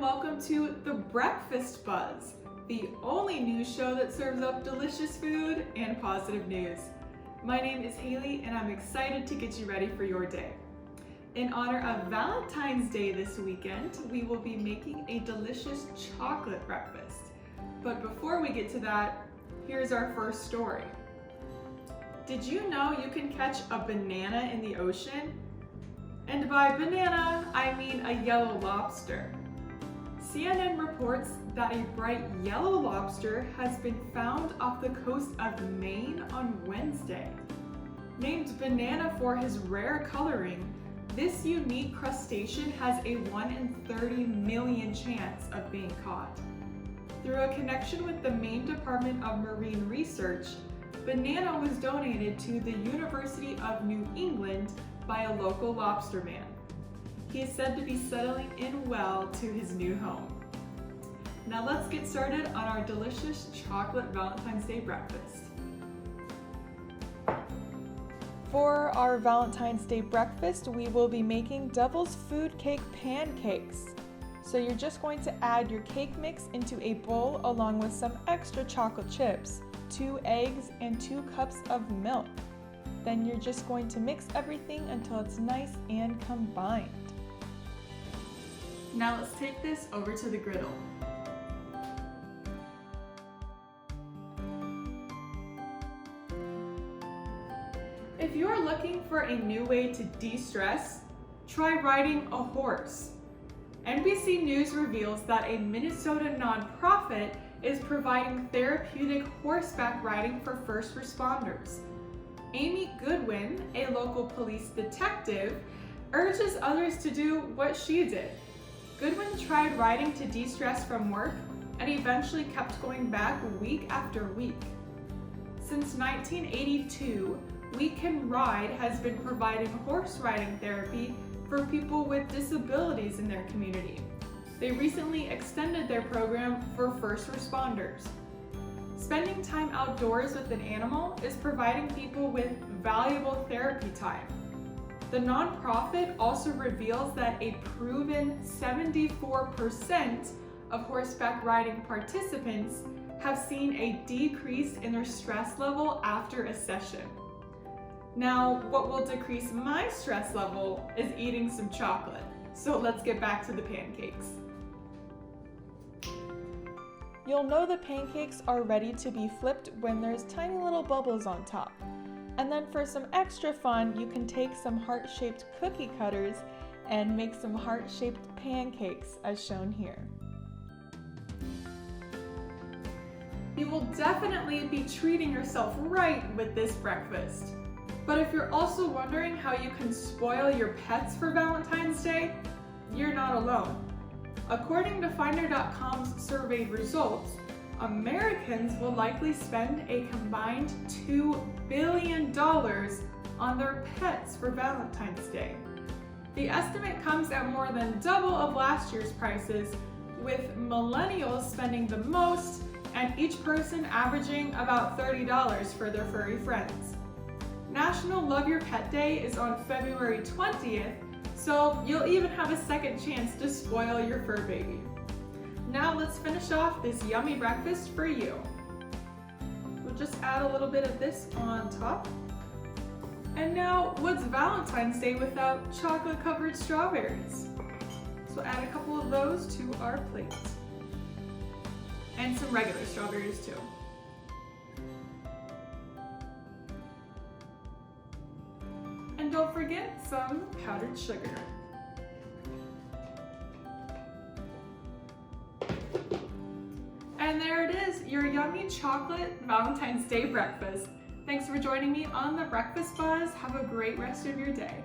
welcome to The Breakfast Buzz, the only news show that serves up delicious food and positive news. My name is Haley and I'm excited to get you ready for your day. In honor of Valentine's Day this weekend, we will be making a delicious chocolate breakfast. But before we get to that, here's our first story. Did you know you can catch a banana in the ocean? And by banana, I mean a yellow lobster. CNN reports that a bright yellow lobster has been found off the coast of Maine on Wednesday. Named banana for his rare coloring, this unique crustacean has a 1 in 30 million chance of being caught. Through a connection with the Maine Department of Marine Research, banana was donated to the University of New England by a local lobster man. He is said to be settling in well to his new home. Now let's get started on our delicious chocolate Valentine's Day breakfast. For our Valentine's Day breakfast, we will be making devil's food cake pancakes. So you're just going to add your cake mix into a bowl along with some extra chocolate chips, 2 eggs, and 2 cups of milk. Then you're just going to mix everything until it's nice and combined. Now let's take this over to the griddle. If you're looking for a new way to de-stress, try riding a horse. NBC News reveals that a Minnesota nonprofit is providing therapeutic horseback riding for first responders. Amy Goodwin, a local police detective, urges others to do what she did. Goodwin tried riding to de-stress from work and eventually kept going back week after week. Since 1982, We Can Ride has been providing horse riding therapy for people with disabilities in their community. They recently extended their program for first responders. Spending time outdoors with an animal is providing people with valuable therapy time. The nonprofit also reveals that a proven 74% of horseback riding participants have seen a decrease in their stress level after a session. Now, what will decrease my stress level is eating some chocolate. So let's get back to the pancakes. You'll know the pancakes are ready to be flipped when there's tiny little bubbles on top. And then for some extra fun, you can take some heart-shaped cookie cutters and make some heart-shaped pancakes as shown here. You will definitely be treating yourself right with this breakfast. But if you're also wondering how you can spoil your pets for Valentine's Day, you're not alone. According to Finder.com's surveyed results, Americans will likely spend a combined $2 billion on their pets for Valentine's Day. The estimate comes at more than double of last year's prices, with millennials spending the most and each person averaging about $30 for their furry friends. National Love Your Pet Day is on February 20th, so you'll even have a second chance to spoil your fur baby. Now let's finish off this yummy breakfast for you. We'll just add a little bit of this on top. And now, what's Valentine's Day without chocolate-covered strawberries? So add a couple of those to our plate. And some regular strawberries too. And don't forget some powdered sugar. And there it is, your yummy chocolate Valentine's Day breakfast. Thanks for joining me on The Breakfast Buzz. Have a great rest of your day.